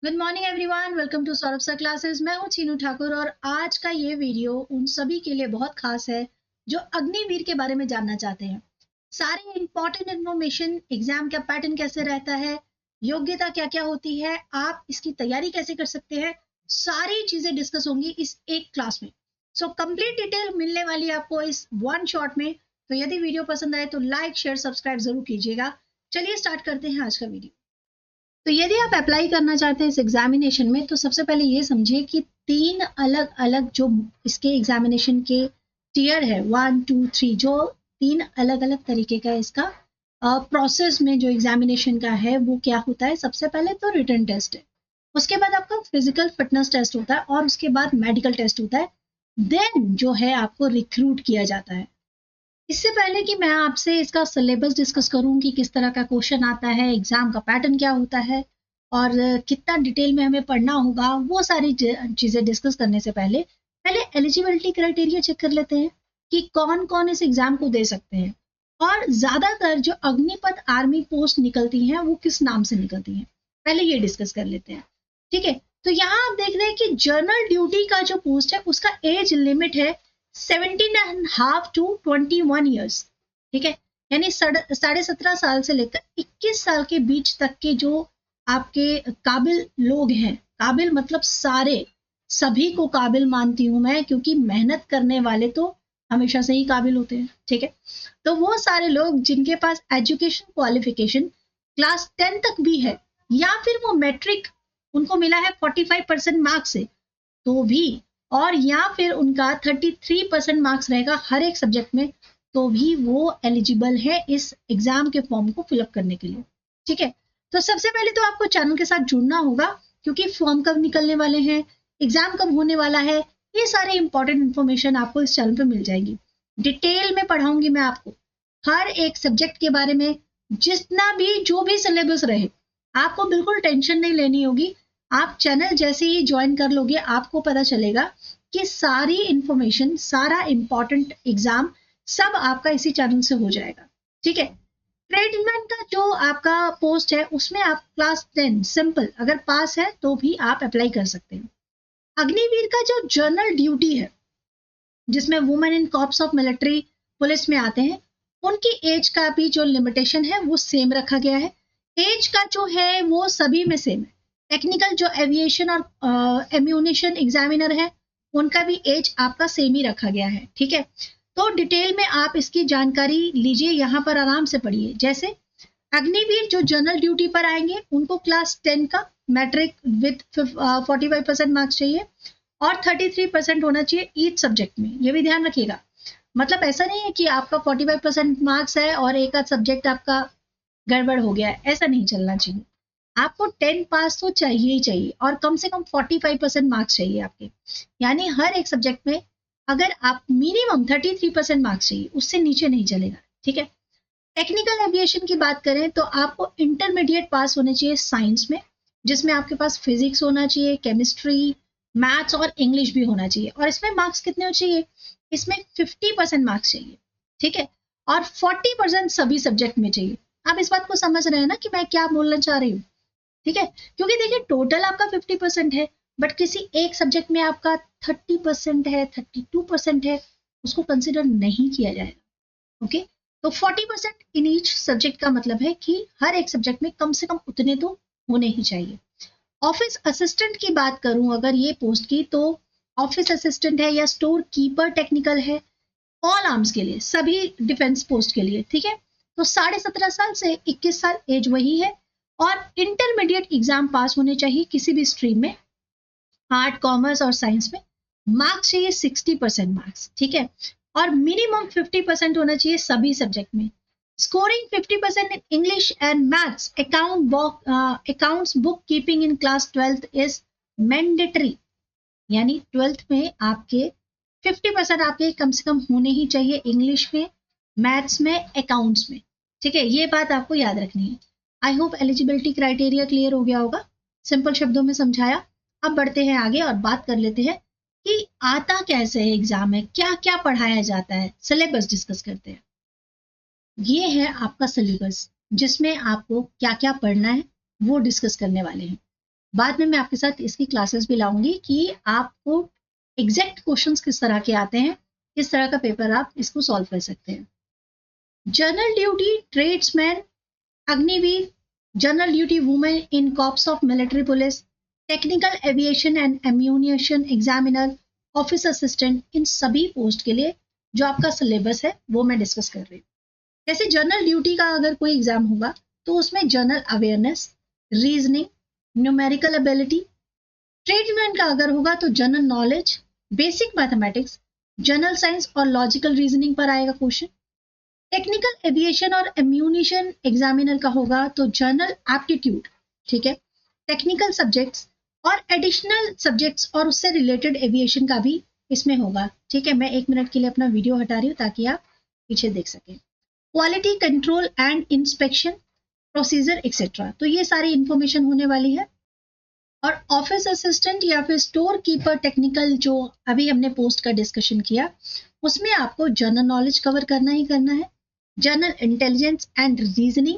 Good morning everyone, welcome to Saurabh sir classes. मैं हूं चीनू ठाकुर और आज का ये वीडियो उन सभी के लिए बहुत खास है जो अग्निवीर के बारे में जानना चाहते हैं। सारे इंपॉर्टेंट इन्फॉर्मेशन, एग्जाम का पैटर्न कैसे रहता है, योग्यता क्या क्या होती है, आप इसकी तैयारी कैसे कर सकते हैं, सारी चीजें डिस्कस होंगी इस एक क्लास में। सो कंप्लीट डिटेल मिलने वाली है आपको इस वन शॉट में। तो यदि वीडियो पसंद आए तो लाइक शेयर सब्सक्राइब जरूर कीजिएगा। चलिए स्टार्ट करते हैं आज का वीडियो। तो यदि आप अप्लाई करना चाहते हैं इस एग्जामिनेशन में, तो सबसे पहले ये समझिए कि 3 अलग अलग जो इसके एग्जामिनेशन के टीयर है, 1 2 3, जो 3 अलग अलग तरीके का इसका प्रोसेस में जो एग्जामिनेशन का है वो क्या होता है। सबसे पहले तो रिटन टेस्ट है, उसके बाद आपका फिजिकल फिटनेस टेस्ट होता है और उसके बाद मेडिकल टेस्ट होता है। देन जो है आपको रिक्रूट किया जाता है। इससे पहले कि मैं आपसे इसका सिलेबस डिस्कस करूं कि किस तरह का क्वेश्चन आता है, एग्जाम का पैटर्न क्या होता है और कितना डिटेल में हमें पढ़ना होगा, वो सारी चीजें डिस्कस करने से पहले पहले एलिजिबिलिटी क्राइटेरिया चेक कर लेते हैं कि कौन कौन इस एग्जाम को दे सकते हैं और ज्यादातर जो अग्निपथ आर्मी पोस्ट निकलती हैं वो किस नाम से निकलती हैं, पहले ये डिस्कस कर लेते हैं। ठीक है, तो यहाँ आप देख रहे हैं कि जनरल ड्यूटी का जो पोस्ट है उसका एज लिमिट है 17.5 to 21 ईयर्स। ठीक है, यानी 17.5 साल से लेकर 21 साल के बीच तक के जो आपके काबिल लोग हैं, काबिल मतलब सारे, सभी को काबिल मानती हूं मैं, क्योंकि मेहनत करने वाले तो हमेशा से ही काबिल होते हैं। ठीक है, तो वो सारे लोग जिनके पास एजुकेशन क्वालिफिकेशन क्लास 10 तक भी है या फिर वो मैट्रिक उनको मिला है 45% मार्क्स से तो भी, और या फिर उनका 33% मार्क्स रहेगा हर एक सब्जेक्ट में, तो भी वो एलिजिबल है इस एग्जाम के फॉर्म को फिलअप करने के लिए। ठीक है, तो सबसे पहले तो आपको चैनल के साथ जुड़ना होगा, क्योंकि फॉर्म कब निकलने वाले हैं, एग्जाम कब होने वाला है, ये सारे इंपॉर्टेंट इन्फॉर्मेशन आपको इस चैनल पे मिल जाएगी। डिटेल में पढ़ाऊंगी मैं आपको हर एक सब्जेक्ट के बारे में, जितना भी जो भी सिलेबस रहे, आपको बिल्कुल टेंशन नहीं लेनी होगी। आप चैनल जैसे ही ज्वाइन कर लोगे आपको पता चलेगा कि सारी इंफॉर्मेशन, सारा इंपॉर्टेंट एग्जाम सब आपका इसी चैनल से हो जाएगा। ठीक है, ट्रेडमैन का जो आपका पोस्ट है उसमें आप क्लास 10 सिंपल अगर पास है तो भी आप अप्लाई कर सकते हैं। अग्निवीर का जो जनरल ड्यूटी है, जिसमें women in corps of military police में आते हैं, उनकी एज का भी जो लिमिटेशन है वो सेम रखा गया है। एज का जो है वो सभी में सेम है। टेक्निकल जो एविएशन और एम्यूनिशन एग्जामिनर है उनका भी एज आपका सेम ही रखा गया है। ठीक है, तो डिटेल में आप इसकी जानकारी लीजिए, यहाँ पर आराम से पढ़िए। जैसे अग्निवीर जो जनरल ड्यूटी पर आएंगे उनको क्लास 10 का मैट्रिक विद 45% मार्क्स चाहिए और 33% होना चाहिए ईच सब्जेक्ट में, ये भी ध्यान रखिएगा। मतलब ऐसा नहीं है कि आपका 45% मार्क्स है और एक आध सब्जेक्ट आपका गड़बड़ हो गया है, ऐसा नहीं चलना चाहिए। आपको 10 पास तो चाहिए ही चाहिए और कम से कम 45% मार्क्स चाहिए आपके, यानी हर एक सब्जेक्ट में अगर आप मिनिमम 33% मार्क्स चाहिए, उससे नीचे नहीं चलेगा। ठीक है, टेक्निकल एविएशन की बात करें तो आपको इंटरमीडिएट पास होने चाहिए साइंस में, जिसमें आपके पास फिजिक्स होना चाहिए, केमिस्ट्री, मैथ्स और इंग्लिश भी होना चाहिए। और इसमें मार्क्स कितने हो चाहिए, इसमें 50% मार्क्स चाहिए। ठीक है, और 40% सभी सब्जेक्ट में चाहिए। आप इस बात को समझ रहे हैं ना कि मैं क्या बोलना चाह रही हूँ। ठीक है, क्योंकि देखिए टोटल आपका 50% है, बट किसी एक सब्जेक्ट में आपका 30% है, 32% है, उसको कंसिडर नहीं किया जाएगा। ओके, तो 40% इन ईच सब्जेक्ट का मतलब है कि हर एक सब्जेक्ट में कम से कम उतने तो होने ही चाहिए। ऑफिस असिस्टेंट की बात करूं अगर ये पोस्ट की, तो ऑफिस असिस्टेंट है या स्टोर कीपर टेक्निकल है, ऑल आर्म्स के लिए, सभी डिफेंस पोस्ट के लिए। ठीक है, तो 17.5 साल से 21 साल एज वही है और इंटरमीडिएट एग्जाम पास होने चाहिए किसी भी स्ट्रीम में, आर्ट, कॉमर्स और साइंस में। मार्क्स चाहिए 60% मार्क्स। ठीक है, और मिनिमम 50% होना चाहिए सभी सब्जेक्ट में। Scoring 50% in English and maths, accounts book keeping in class 12th is mandatory, यानी 12th में आपके 50% आपके कम से कम होने ही चाहिए इंग्लिश में, मैथ्स में, अकाउंट्स में। ठीक है, ये बात आपको याद रखनी है। I hope eligibility criteria clear हो गया होगा, सिंपल शब्दों में समझाया। अब बढ़ते हैं आगे और बात कर लेते हैं कि आता कैसे है एग्जाम में, क्या क्या पढ़ाया जाता है, सिलेबस डिस्कस करते हैं। ये है आपका सिलेबस, जिसमें आपको क्या क्या पढ़ना है वो डिस्कस करने वाले हैं। बाद में मैं आपके साथ इसकी क्लासेस भी लाऊंगी कि आपको एग्जैक्ट क्वेश्चंस किस तरह के आते हैं, किस तरह का पेपर आप इसको सॉल्व कर सकते हैं। General duty tradesman, Agniveer, general duty women in corps of military police, technical aviation and ammunition examiner, office assistant, इन सभी पोस्ट के लिए जो आपका सिलेबस है वो मैं डिस्कस कर रही हूँ। जैसे जनरल ड्यूटी का अगर कोई एग्जाम होगा तो उसमें general awareness, reasoning, numerical ability. Tradesman का अगर होगा तो general knowledge, basic mathematics, general science और लॉजिकल रीजनिंग पर आएगा क्वेश्चन। टेक्निकल एविएशन और एम्यूनिशन एग्जामिनर का होगा तो जनरल एप्टीट्यूड, ठीक है, टेक्निकल सब्जेक्ट्स और एडिशनल सब्जेक्ट्स और उससे रिलेटेड एविएशन का भी इसमें होगा, ठीक है। मैं 1 मिनट के लिए अपना वीडियो हटा रही हूँ ताकि आप पीछे देख सकें। Quality control and inspection procedure etcetera, तो ये सारी इंफॉर्मेशन होने वाली है। और ऑफिस असिस्टेंट या फिर स्टोर कीपर टेक्निकल जो अभी हमने पोस्ट का डिस्कशन किया, उसमें आपको जनरल नॉलेज कवर करना ही करना है, general intelligence and reasoning,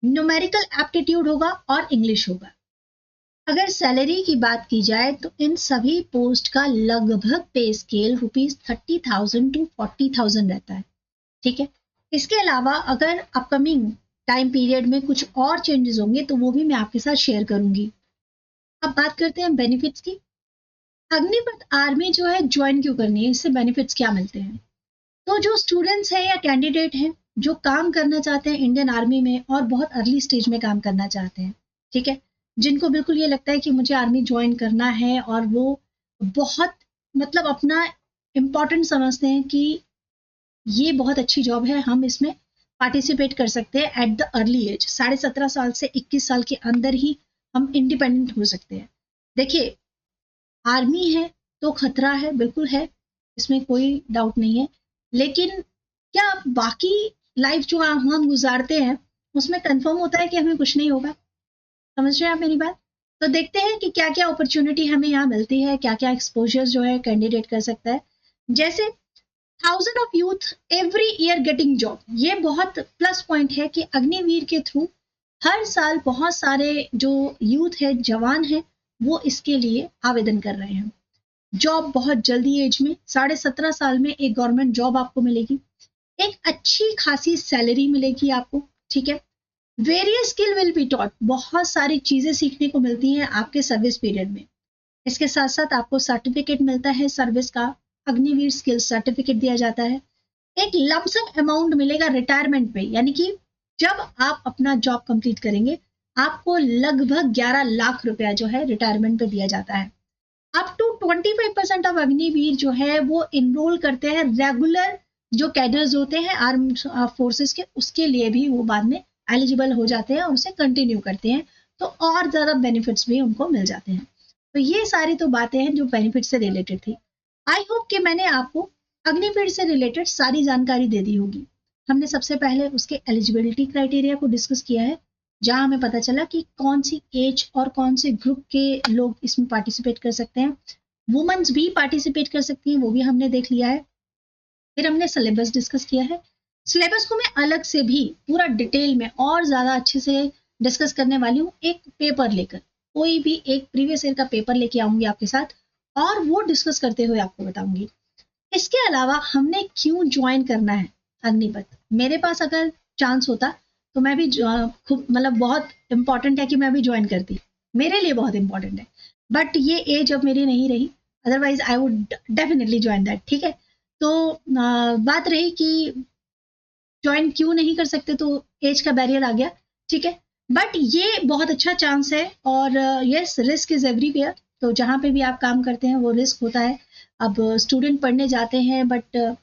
numerical aptitude होगा और इंग्लिश होगा। अगर सैलरी की बात की जाए तो इन सभी पोस्ट का लगभग पे स्केल ₹30,000 to 40,000 रहता है, ठीक है। इसके अलावा अगर अपकमिंग टाइम पीरियड में कुछ और चेंजेस होंगे तो वो भी मैं आपके साथ शेयर करूंगी। अब बात करते हैं बेनिफिट्स की। अग्निपथ आर्मी जो है ज्वाइन क्यों करनी है, इससे बेनिफिट्स क्या मिलते हैं? तो जो स्टूडेंट्स हैं या कैंडिडेट हैं जो काम करना चाहते हैं इंडियन आर्मी में और बहुत अर्ली स्टेज में काम करना चाहते हैं, ठीक है, जिनको बिल्कुल ये लगता है कि मुझे आर्मी ज्वाइन करना है और वो बहुत मतलब अपना इम्पोर्टेंट समझते हैं कि ये बहुत अच्छी जॉब है, हम इसमें पार्टिसिपेट कर सकते हैं एट द अर्ली एज। 17.5 साल से 21 साल के अंदर ही हम इंडिपेंडेंट हो सकते हैं। देखिए, आर्मी है तो खतरा है, बिल्कुल है, इसमें कोई डाउट नहीं है, लेकिन क्या बाकी लाइफ जो हम गुजारते हैं उसमें कंफर्म होता है कि हमें कुछ नहीं होगा? समझ रहे हैं आप मेरी बात? तो देखते हैं कि क्या क्या अपॉर्चुनिटी हमें यहाँ मिलती है, क्या क्या एक्सपोजर जो है कैंडिडेट कर सकता है। जैसे 1000 of youth every year getting job, ये बहुत प्लस पॉइंट है कि अग्निवीर के थ्रू हर साल बहुत सारे जो यूथ है, जवान है, वो इसके लिए आवेदन कर रहे हैं। जॉब बहुत जल्दी एज में 17.5 साल में एक गवर्नमेंट जॉब आपको मिलेगी, एक अच्छी खासी सैलरी मिलेगी आपको, ठीक है। Various skill will be taught, बहुत सारी चीजें सीखने को मिलती हैं आपके सर्विस पीरियड में। इसके साथ साथ आपको सर्टिफिकेट मिलता है सर्विस का, अग्निवीर स्किल सर्टिफिकेट दिया जाता है। एक लमसम अमाउंट मिलेगा रिटायरमेंट पे, यानी कि जब आप अपना जॉब कंप्लीट करेंगे आपको लगभग 11 लाख रुपया जो है रिटायरमेंट पे दिया जाता है। अप टू 25% ऑफ अग्निवीर जो है वो इनरोल करते हैं रेगुलर जो कैडर्स होते हैं आर्म फोर्सेस के, उसके लिए भी वो बाद में एलिजिबल हो जाते हैं और उसे कंटिन्यू करते हैं, तो और ज़्यादा बेनिफिट्स भी उनको मिल जाते हैं। तो ये सारी तो बातें हैं जो बेनिफिट से रिलेटेड थी। आई होप कि मैंने आपको अग्निवीर से रिलेटेड सारी जानकारी दे दी होगी। हमने सबसे पहले उसके एलिजिबिलिटी क्राइटेरिया को डिस्कस किया है, जहां हमें पता चला कि कौन सी एज और कौन से ग्रुप के लोग इसमें पार्टिसिपेट कर सकते हैं। वुमेन्स भी पार्टिसिपेट कर सकती हैं, वो भी हमने देख लिया है। फिर हमने सिलेबस डिस्कस किया है। सिलेबस को मैं अलग से भी पूरा डिटेल में और ज़्यादा अच्छे से डिस्कस करने वाली हूँ, एक पेपर लेकर, कोई भी एक प्रीवियस ईयर का पेपर लेके आऊँगी आपके साथ और वो डिस्कस करते हुए आपको बताऊँगी। इसके अलावा हमने क्यों ज्वाइन करना है अग्निपथ, मेरे पास अगर चांस होता तो मैं भी खूब मतलब बहुत इंपॉर्टेंट है कि मैं भी ज्वाइन करती, मेरे लिए बहुत इंपॉर्टेंट है, बट ये एज अब मेरी नहीं रही, otherwise I would definitely join that, ठीक है। तो बात रही कि ज्वाइन क्यों नहीं कर सकते, तो एज का बैरियर आ गया, ठीक है, बट ये बहुत अच्छा चांस है। और यस, रिस्क इज एवरीवेयर, तो जहाँ पे भी आप काम करते हैं वो रिस्क होता है। अब स्टूडेंट पढ़ने जाते हैं but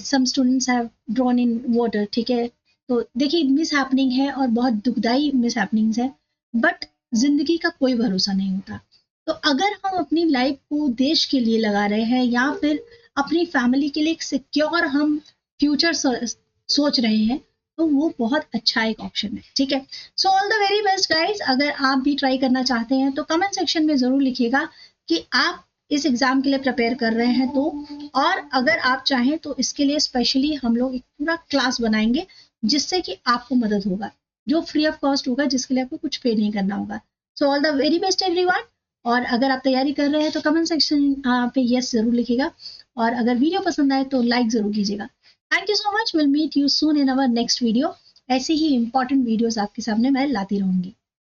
some students have drawn in water, ठीक है, तो देखिए मिस हैपनिंग है और बहुत दुखदाई मिस हैपनिंग्स है, बट जिंदगी का कोच भरोसा नहीं होता। तो अगर हम अपनी लाइफ को देश के लिए लगा रहे हैं या फिर अपनी फैमिली के लिए एक सिक्योर हम फ्यूचर सोच रहे हैं, तो वो बहुत अच्छा एक ऑप्शन है, ठीक है। So all the very best guys. अगर आप भी ट्राई करना चाहते हैं तो कमेंट सेक्शन में ज़रूर लिखिएगा कि आप इस एग्ज़ाम के लिए प्रिपेयर कर रहे हैं तो, और अगर आप चाहें तो इसके लिए स्पेशली हम लोग एक पूरा क्लास बनाएंगे जिससे कि आपको मदद होगा, जो फ्री ऑफ कॉस्ट होगा, जिसके लिए आपको कुछ पे नहीं करना होगा। So all the very best everyone. और अगर आप तैयारी कर रहे हैं तो कमेंट सेक्शन पे यस जरूर लिखिएगा, और अगर वीडियो पसंद आए तो लाइक जरूर कीजिएगा। Thank you so much, will meet you soon in our next video. ऐसी ही इंपॉर्टेंट वीडियोस आपके सामने मैं लाती रहूंगी।